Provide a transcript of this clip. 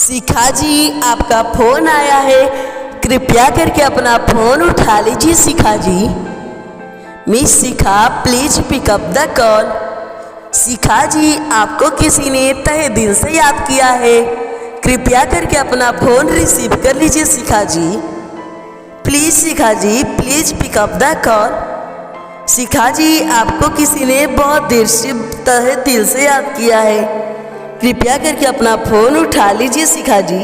शिखा जी, आपका फोन आया है, कृपया करके अपना फोन उठा लीजिए। Shikha ji, miss Shikha, please pick up the call. Shikha ji, आपको किसी ने तहे दिल से याद किया है, कृपया करके अपना फोन रिसीव कर लीजिए। Shikha ji please, Shikha ji please pick up the call. Shikha ji, आपको किसी ने बहुत देर से तहे दिल से याद किया है, कृपया करके अपना फोन उठा लीजिए। शिखा जी।